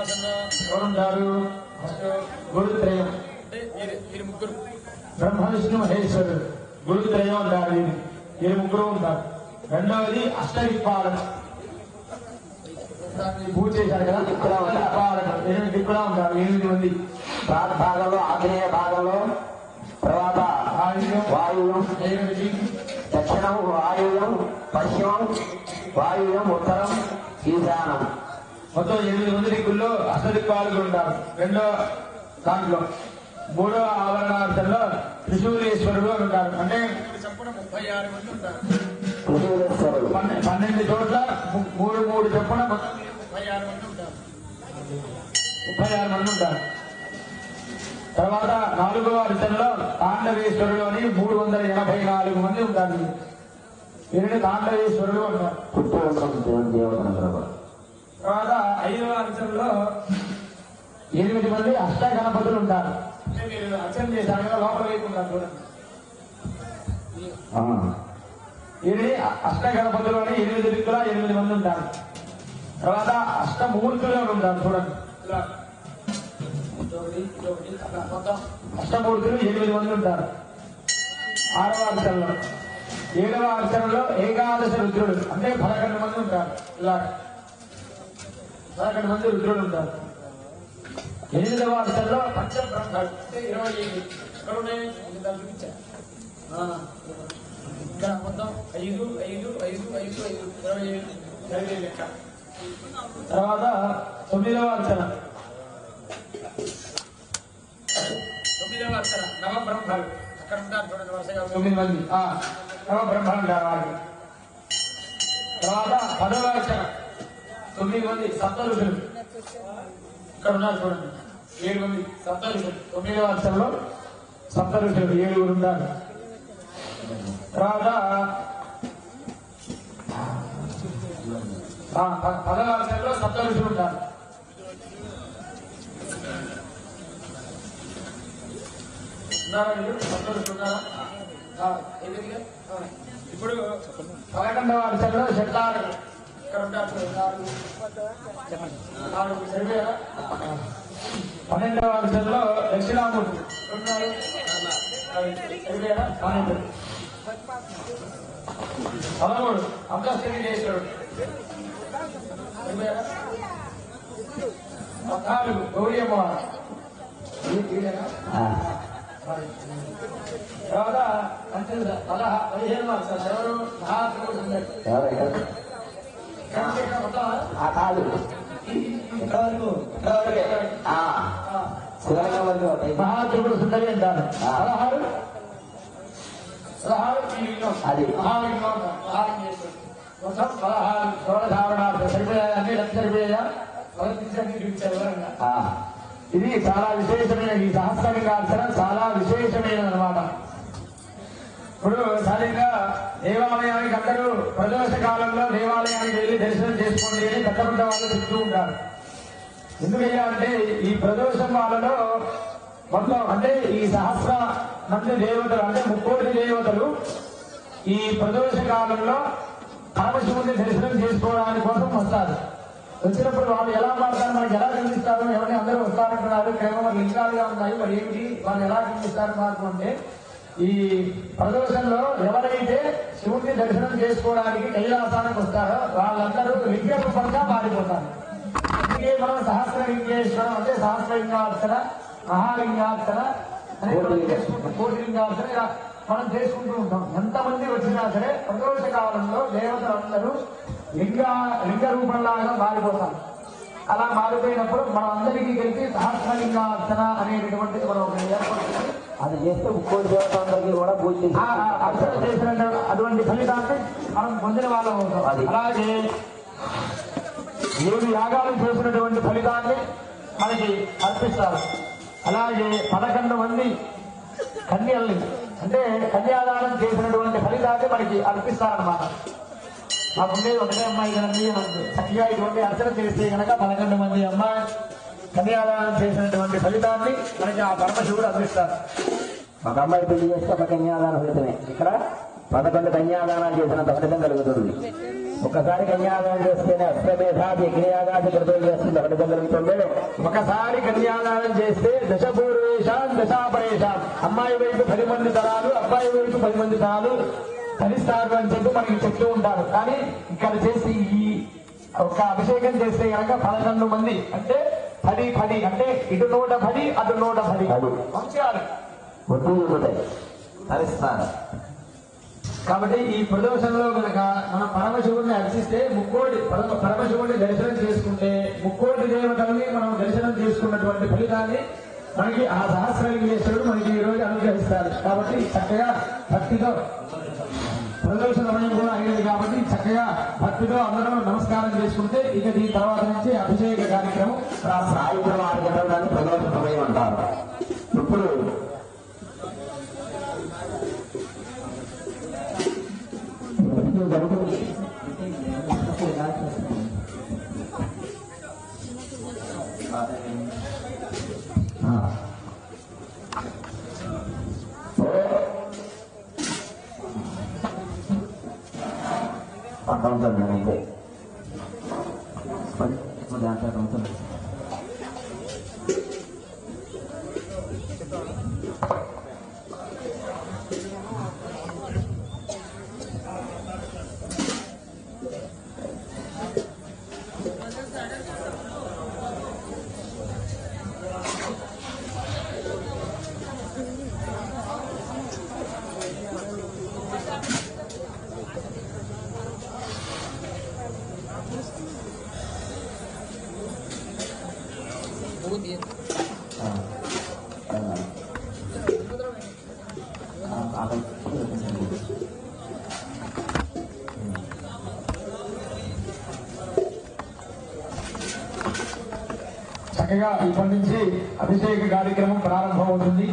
ఎవరుంటారు? గురుత్రయం వీరి ముగ్గురు బ్రహ్మ విష్ణు మహేశ్వరుడు గురుత్రయం ఉంటారు. వీరి ముగ్గురు ఉంటారు. రెండవది అష్టదిక్పాలక పూజ చేశారు కదా, దిక్పాలక 8 దిక్కులా ఉంటారు. 8 మంది. భాగంలో ఆగ్నేయ భాగంలో, తర్వాత వాయువ్యం, దక్షిణం వాయువ్యం, పశ్చిమం వాయువ్యం, ఉత్తరం ఈశానం. మొత్తం 8 మంది దిక్కుల్లో అష్టదిక్పాలకులు ఉంటారు. రెండో దాంట్లో మూడో ఆవరణార్థంలో త్రిశూలేశ్వరుడు అని ఉంటారు. అంటే చప్పున 36 మంది ఉంటారు. 12 చోట్ల 3 చొప్పున 36 మంది ఉంటారు. 36 మంది ఉంటారు. తర్వాత 4వ అర్థంలో తాండవేశ్వరుడు అని 384 మంది ఉంటారు. వీరిని తాండవేశ్వరుడు అంటారు. తర్వాత 5వ అర్థంలో 8 మంది అష్ట గణపతులు ఉంటారు. అంటే మీరు అర్చన చేశారు కదా, లోపల వైపు ఉంటారు చూడండి. ఇది అష్ట గణపతులు అని 8 దిక్కుల 8 మంది ఉంటారు. తర్వాత అష్టమూర్తులు ఉంటారు చూడండి. అష్టమూర్తులు 8 మంది ఉంటారు. 6వ అర్చనలో 7వ అర్చనలో ఏకాదశ రుద్రుడు అంటే 11 మంది ఉంటారు. ఇలా 11 మంది రుద్రుడు ఉంటారు. 8వ అర్చనలో పంచబ్రహ్మలు అంటే 25 చూపించారు. ఇక్కడ మొత్తం 5 5 5 5 5 27 లెక్క. తర్వాత 9వ అర్చన 9వ అర్చన నవబ్రహ్మలు అక్కడ ఉంటారు చూడండి వరుసగా 9 మంది నవబ్రహ్మలు ఉంటారు వాళ్ళు. తర్వాత 10వ అర్చన 9 మంది సప్తఋషులు ఇక్కడ ఉన్నారు చూడండి. 7 మంది సప్తఋషులు. 9వ అర్చనలో సప్తఋషులు 7 ఉంటారు. తర్వాత 10వ అర్చనలో సప్తఋషులు ఉంటారు. ఇప్పుడు 11వ అర్చనలో శతారు ఇక్కడ ఉంటారు. 12వ అర్చనలో దక్షిణామూర్తి ఉన్నారు. 13 అంకస్థితేశ్వరుడు. 14 గౌరీ అమ్మవారు. తర్వాత 15వ అర్చన ఎవరు? మహాత్ముడు కాదు మహాత్ముడు సుందరి అంటారు. 16 అది మహాలింగం. మొత్తం 16 షోడశావరణాలు సరిపోయాయి. అన్ని లక్ష సరిపోయా చూపించారు. ఇది చాలా విశేషమైన ఈ సహస్రలింగార్చన చాలా విశేషమైనదన్నమాట. ఇప్పుడు సరిగ్గా దేవాలయానికి అందరూ ప్రదోష కాలంలో దేవాలయానికి వెళ్లి దర్శనం చేసుకోండి అని పెద్ద పెద్ద వాళ్ళు చెప్తూ ఉంటారు. ఎందుకయ్యా అంటే ఈ ప్రదోషం వాళ్ళలో మొత్తం అంటే ఈ సహస్ర మంది దేవతలు అంటే 30 దేవతలు ఈ ప్రదోష కాలంలో పరమశివుని దర్శనం చేసుకోవడానికి కోసం వస్తారు. వచ్చినప్పుడు వాళ్ళు ఎలా మాట్లాడారు, మనకి ఎలా కనిపిస్తారు, ఎవరిని అందరూ వస్తారంటున్నారు, కేవలం లింగాలుగా ఉన్నాయి, మరి ఏమిటి వాళ్ళు ఎలా కనిపిస్తారు మాకు అంటే ఈ ప్రదోషంలో ఎవరైతే శివుడిని దర్శనం చేసుకోవడానికి కైలాసానికి వస్తారో వాళ్ళందరూ లింగ రూపంగా మారిపోతారు. అందుకే మనం సహస్రలింగేశ్వరం అంటే సహస్రలింగార్చన, మహాలింగార్చన కోటిలింగార్చన ఇలా మనం చేసుకుంటూ ఉంటాం. ఎంతమంది వచ్చినా సరే ప్రదోష కాలంలో దేవతలందరూ లింగ రూపంలాగా మారిపోతారు. అలా మారిపోయినప్పుడు మనం అందరికీ కలిసి సహస్రలింగార్చన అనేటటువంటిది మనం ఏర్పడుతుంది. అది చేస్తే 30 దేవతలందరికీ కూడా పూజ అర్చన చేసిన అటువంటి ఫలితాన్ని మనం పొందిన వాళ్ళం అవుతాం. అలాగే 7 యాగాలు చేసినటువంటి ఫలితాన్ని మనకి అర్పిస్తారు. అలాగే 11 మంది కన్యల్ని అంటే కన్యాదానం చేసినటువంటి ఫలితాన్ని మనకి అర్పిస్తారన్నమాట. మాకుండేది ఒకటే అమ్మాయి కదండి, మనకు చక్కగా ఇటువంటి అర్చన చేస్తే కనుక 11 మంది అమ్మాయి కన్యాదానం చేసినటువంటి ఫలితాన్ని మనకి ఆ పరమశివుడు అందిస్తారు. ఒక అమ్మాయి పెళ్లి చేస్తే ఒక కన్యాదాన ఫలితమే. ఇక్కడ 11 కన్యాదానాలు చేసినంత ఫలితం కలుగుతుంది. ఒకసారి కన్యాదానం చేస్తేనే అశ్వమేధాది యజ్ఞయాగాది కృతం చేస్తుంది ఒకటి జరుగుతుంది. ఒకసారి కన్యాదానం చేస్తే దశపూర్వేషాం దశాపరేషాం, అమ్మాయి వైపు 10 మంది తరాలు, అబ్బాయి వైపు 10 మంది తరాలు ధరిస్తారు అని చెప్పి మనకి చెప్తూ ఉంటారు. కానీ ఇక్కడ చేసి ఈ ఒక అభిషేకం చేస్తే కనుక 11 మంది అంటే 10 అంటే ఇటు 110 అటు 110 వంశాలు ధరిస్తారు. కాబట్టి ఈ ప్రదోషంలో కనుక మనం పరమశివుడిని అర్చిస్తే పరమశివుడిని దర్శనం చేసుకుంటే 30 దేవతల్ని మనం దర్శనం చేసుకున్నటువంటి ఫలితాన్ని మనకి ఆ సహస్రలింగేశ్వరుడు మనకి ఈ రోజు అనుగ్రహిస్తారు. కాబట్టి చక్కగా భక్తితో ప్రదోష సమయం కూడా అయినది కాబట్టి చక్కగా భక్తితో అందరం నమస్కారం చేసుకుంటే ఇక దీని తర్వాత నుంచి అభిషేక కార్యక్రమం సాయంత్రం 6 గంటల ప్రదోష సమయం అంటారు. ఇప్పుడు అయితే చక్కగా ఇప్పటి నుంచి అభిషేక కార్యక్రమం ప్రారంభమవుతుంది.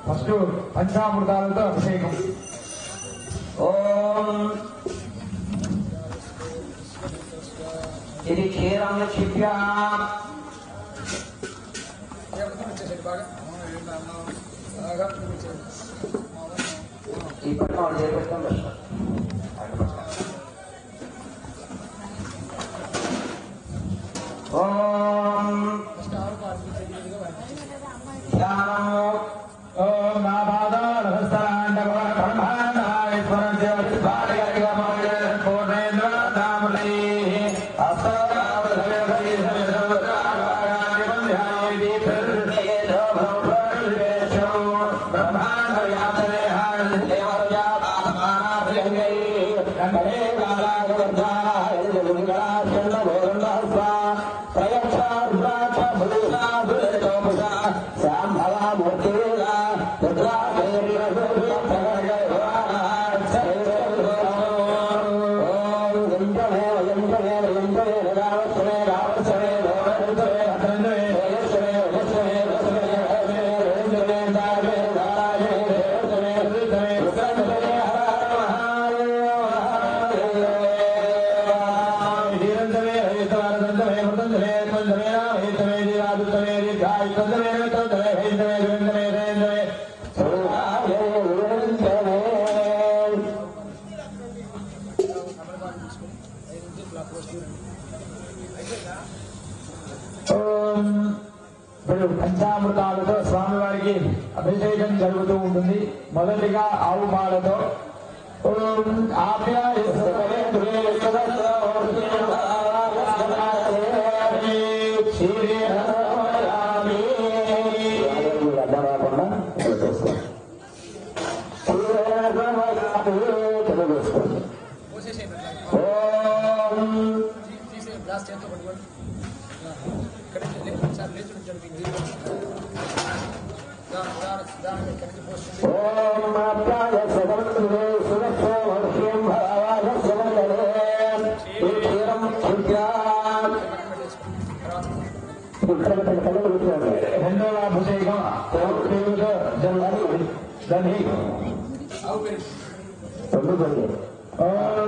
ఫస్ట్ పంచామృతాలతో అభిషేకం. ఓం ఇది క్షీరం క్షిప్యా ఇప్పటి వాళ్ళు చేపెట్టాం. ఓం ధ్యానము ఓం నాభాదాలహస్తరాండవర బ్రహ్మాండాయేశ్వరం దేవస్వామిగమౌయ పూర్ణేంద్రనామలే పంచామృతాలతో స్వామివారికి అభిషేకం జరుగుతూ ఉంటుంది. మొదటిగా ఆవు పాలతో రెండవ అభిషేకం ఓం